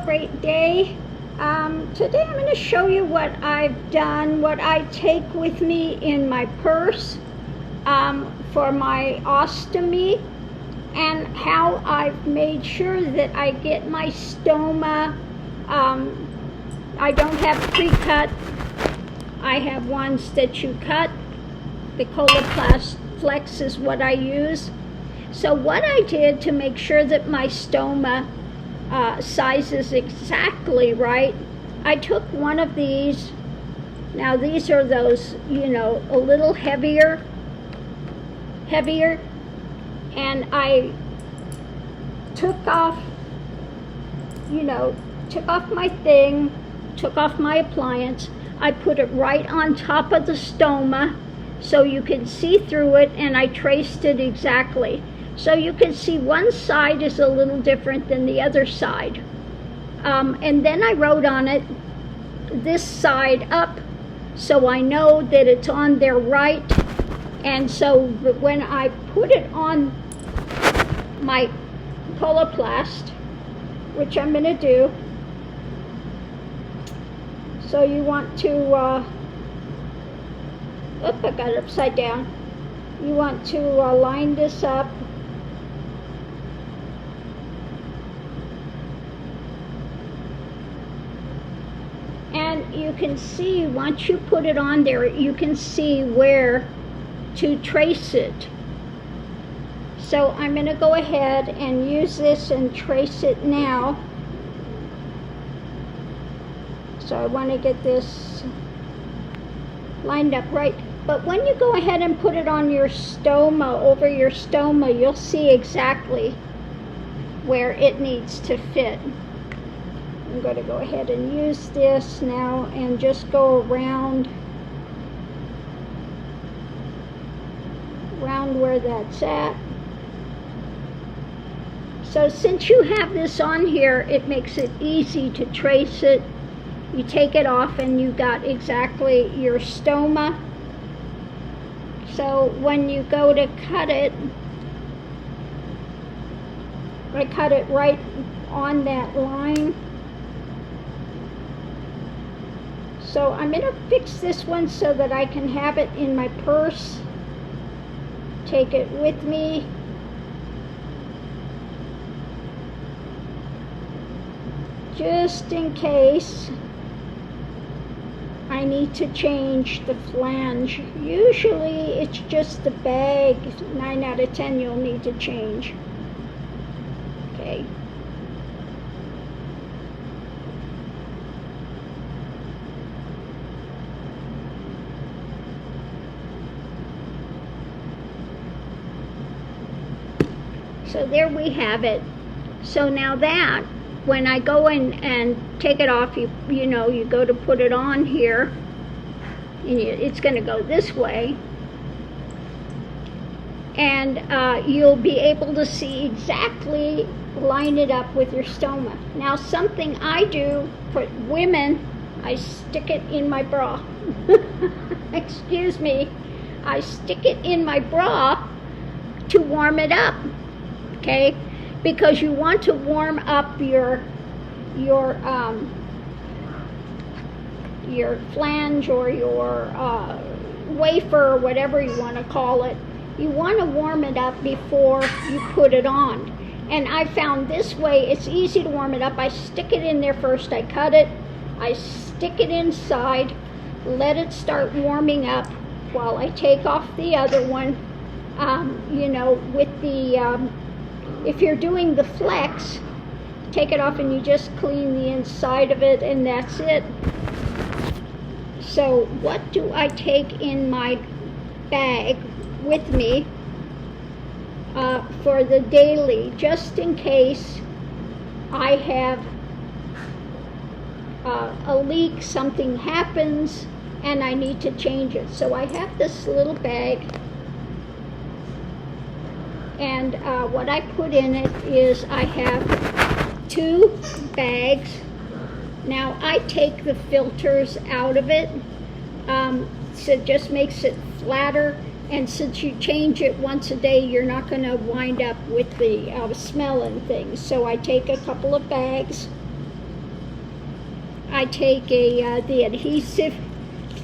great day. Today I'm going to show you what I've done, what I take with me in my purse for my ostomy, and how I've made sure that I get my stoma. I don't have pre-cut. I have ones that you cut. The Coloplast Flex is what I use. So what I did to make sure that my stoma size is exactly right, I took one of these. Now these are those, you know, a little heavier, and I took off, took off my thing, took off my appliance. I put it right on top of the stoma so you can see through it, and I traced it exactly. So you can see one side is a little different than the other side. And then I wrote on it, this side up, so I know that it's on there right. And so when I put it on my Coloplast, which I'm going to do, so you want to, I got it upside down. You want to line this up. And you can see, once you put it on there, you can see where to trace it. So I'm going to go ahead and use this and trace it now. So I want to get this lined up right. But when you go ahead and put it on your stoma, over your stoma, you'll see exactly where it needs to fit. I'm going to go ahead and use this now and just go around where that's at. So since you have this on here, it makes it easy to trace it. You take it off and you got exactly your stoma. So when you go to cut it, I cut it right on that line. So I'm going to fix this one so that I can have it in my purse. Take it with me. Just in case I need to change the flange. Usually it's just the bag. 9 out of 10 you'll need to change. Okay. So there we have it. So now that, when I go in and take it off, you go to put it on here, and it's going to go this way, and you'll be able to see exactly, line it up with your stoma. Now something I do for women, I stick it in my bra. Excuse me. I stick it in my bra to warm it up. Okay, because you want to warm up your flange or your wafer, or whatever you want to call it. You want to warm it up before you put it on. And I found this way it's easy to warm it up. I stick it in there first. I cut it. I stick it inside. Let it start warming up while I take off the other one. With the if you're doing the flex, take it off and you just clean the inside of it, and that's it. So what do I take in my bag with me for the daily, just in case I have a leak, something happens, and I need to change it. So I have this little bag. And what I put in it is I have 2 bags. Now I take the filters out of it, so it just makes it flatter. And since you change it once a day, you're not going to wind up with the smell and things. So I take a couple of bags I take the adhesive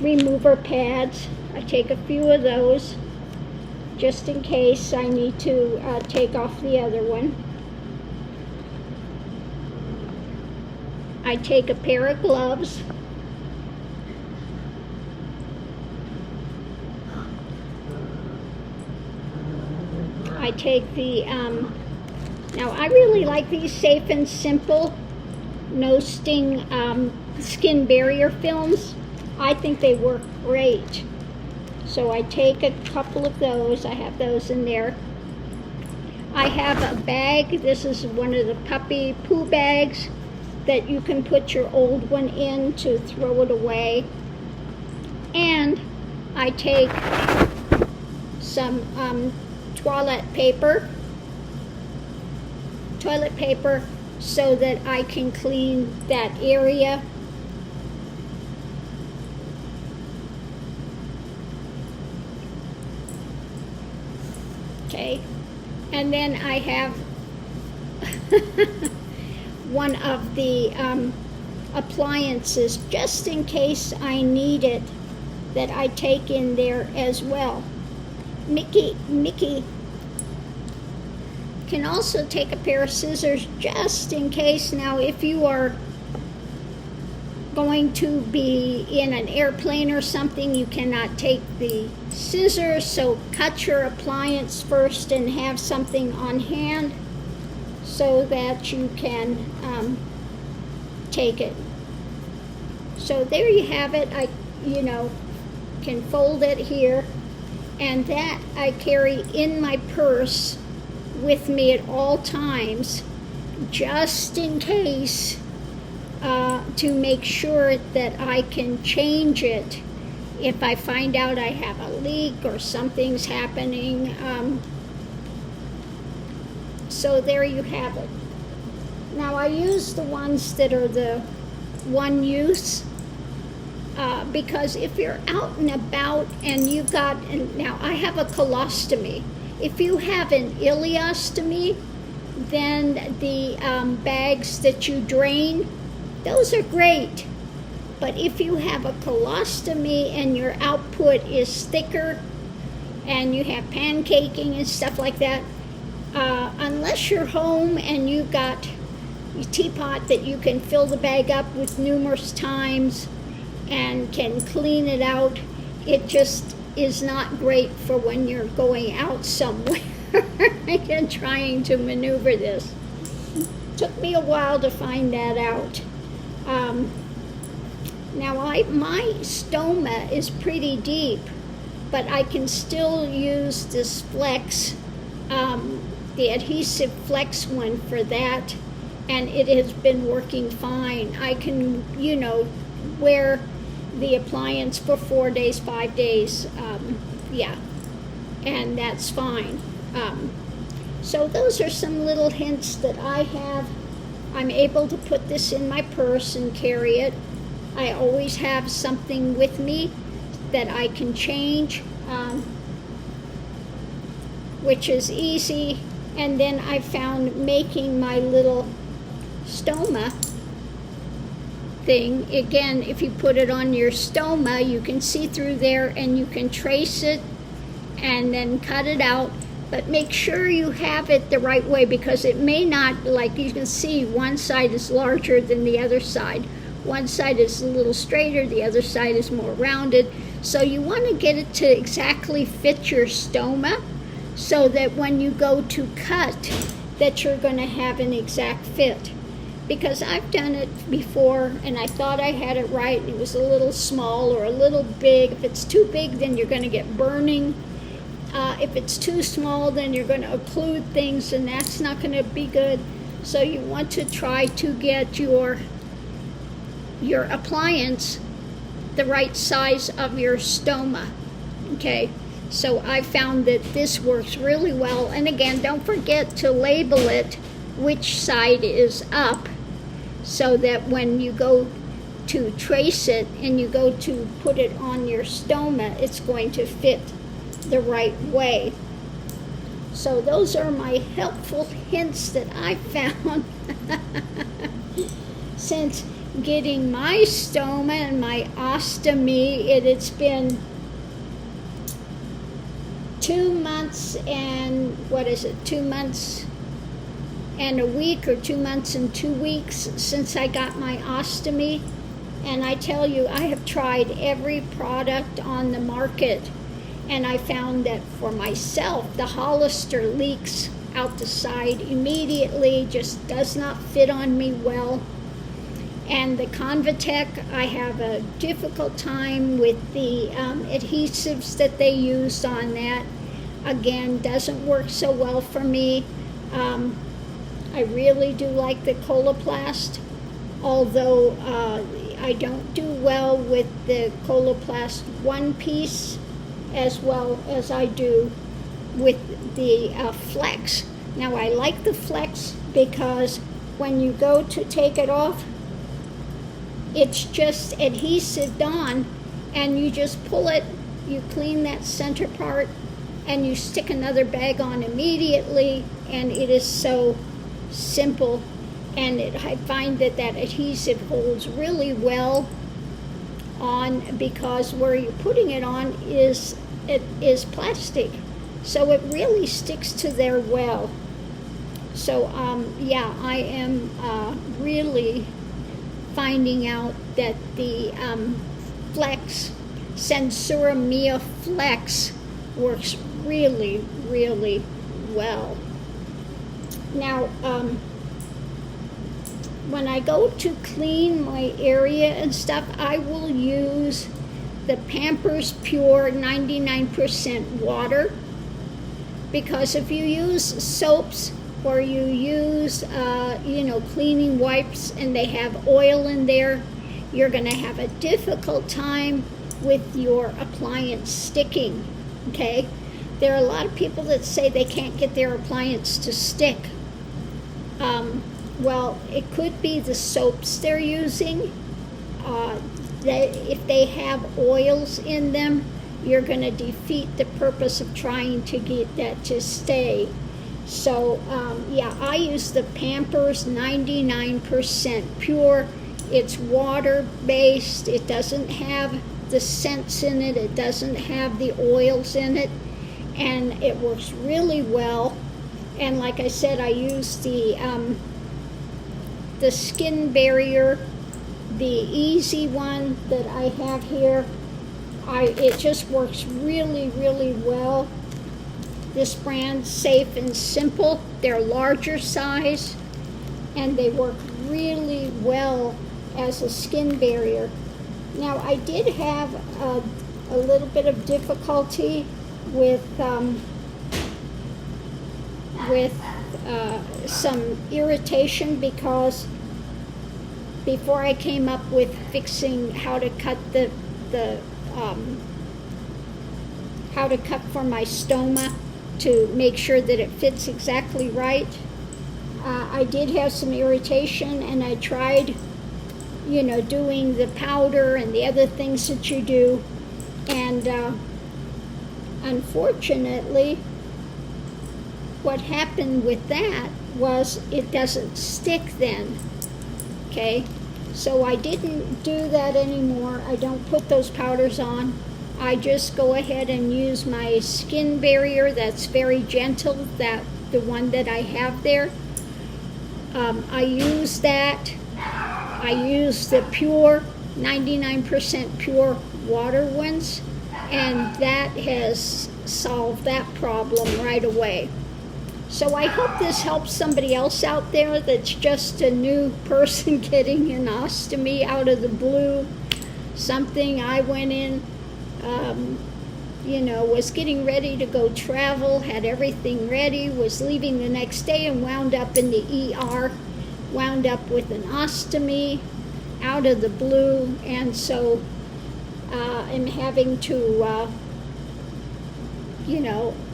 remover pads. I take a few of those just in case I need to take off the other one. I take a pair of gloves. I take the, now I really like these Safe and Simple no sting skin barrier films. I think they work great. So I take a couple of those. I have those in there. I have a bag. This is one of the puppy poo bags that you can put your old one in to throw it away. And I take some toilet paper so that I can clean that area. Okay, and then I have one of the appliances just in case I need it that I take in there as well. Mickey can also take a pair of scissors just in case. Now if you are going to be in an airplane or something, you cannot take the scissors, so cut your appliance first and have something on hand so that you can take it. So there you have it. I can fold it here, and that I carry in my purse with me at all times just in case, to make sure that I can change it if I find out I have a leak or something's happening. So there you have it. Now I use the ones that are the one use because if you're out and about and you've got, and now I have a colostomy. If you have an ileostomy, then the bags that you drain, those are great. But if you have a colostomy and your output is thicker and you have pancaking and stuff like that, unless you're home and you've got a teapot that you can fill the bag up with numerous times and can clean it out, it just is not great for when you're going out somewhere and trying to maneuver this. Took me a while to find that out. Now my stoma is pretty deep, but I can still use this flex, the adhesive flex one for that, and it has been working fine. I can, wear the appliance for 4 days, 5 days, and that's fine. So those are some little hints that I have. I'm able to put this in my purse and carry it. I always have something with me that I can change, which is easy. And then I found making my little stoma thing. Again, if you put it on your stoma, you can see through there and you can trace it and then cut it out. But make sure you have it the right way, because it may not, like you can see, one side is larger than the other side. One side is a little straighter, the other side is more rounded. So you want to get it to exactly fit your stoma so that when you go to cut, that you're going to have an exact fit. Because I've done it before and I thought I had it right. It was a little small or a little big. If it's too big, then you're going to get burning. If it's too small, then you're going to occlude things, and that's not going to be good. So you want to try to get your appliance the right size of your stoma. Okay, so I found that this works really well. And again, don't forget to label it which side is up, so that when you go to trace it and you go to put it on your stoma, it's going to fit the right way. So those are my helpful hints that I found. Since getting my stoma and my ostomy. It's been 2 months and 2 months and a week, or 2 months and 2 weeks since I got my ostomy. And I tell you, I have tried every product on the market, and I found that for myself, the Hollister leaks out the side immediately, just does not fit on me well. And the Convatec, I have a difficult time with the adhesives that they used on that. Again, doesn't work so well for me. I really do like the Coloplast, although I don't do well with the Coloplast one piece as well as I do with the Flex. Now, I like the Flex because when you go to take it off, it's just adhesived on, and you just pull it, you clean that center part, and you stick another bag on immediately, and it is so simple. And I find that adhesive holds really well on, because where you're putting it on is plastic, so it really sticks to there well. So yeah, I am really finding out that the Flex, Sensura Mia Flex, works really, really well. Now, when I go to clean my area and stuff, I will use the Pampers Pure 99% water, because if you use soaps or you use cleaning wipes and they have oil in there, you're going to have a difficult time with your appliance sticking. Okay, there are a lot of people that say they can't get their appliance to stick. Well, it could be the soaps they're using. If they have oils in them, you're going to defeat the purpose of trying to get that to stay. So, yeah, I use the Pampers 99% Pure. It's water-based. It doesn't have the scents in it. It doesn't have the oils in it. And it works really well. And like I said, I use the skin barrier, the easy one that I have here. It just works really, really well. This brand, Safe and Simple, they're larger size, and they work really well as a skin barrier. Now, I did have a little bit of difficulty with some irritation, because before I came up with fixing how to cut how to cut for my stoma to make sure that it fits exactly right, I did have some irritation, and I tried doing the powder and the other things that you do, and unfortunately what happened with that was it doesn't stick then. Okay, so I didn't do that anymore. I don't put those powders on. I just go ahead and use my skin barrier that's very gentle, the one that I have there. I use that. I use the Pure 99% Pure water ones, and that has solved that problem right away. So I hope this helps somebody else out there that's just a new person getting an ostomy out of the blue. Something I went in, was getting ready to go travel, had everything ready, was leaving the next day, and wound up in the ER, wound up with an ostomy out of the blue, and so I'm having to,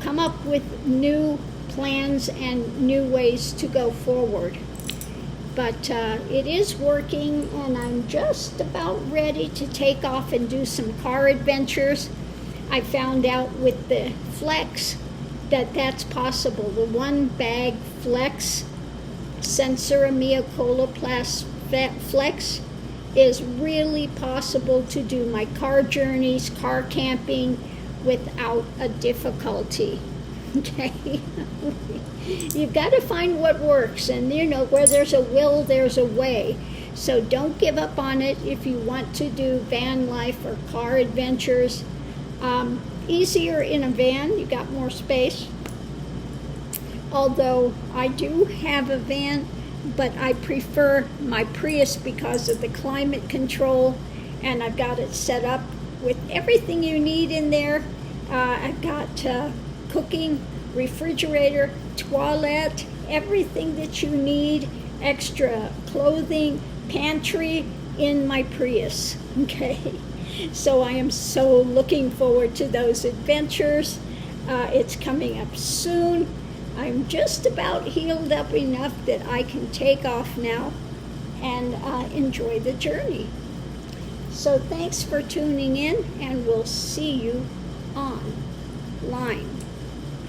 come up with new plans and new ways to go forward. But it is working, and I'm just about ready to take off and do some car adventures. I found out with the Flex that that's possible. The one bag Flex, Sensura Mia Coloplast Flex, is really possible to do my car journeys, car camping, without a difficulty. Okay? You've got to find what works, and where there's a will, there's a way. So don't give up on it if you want to do van life or car adventures. Easier in a van, you got more space. Although I do have a van, but I prefer my Prius because of the climate control, and I've got it set up with everything you need in there. I've got cooking, refrigerator, toilet, everything that you need, extra clothing, pantry in my Prius. Okay, so I am so looking forward to those adventures. It's coming up soon. I'm just about healed up enough that I can take off now and enjoy the journey. So thanks for tuning in, and we'll see you online.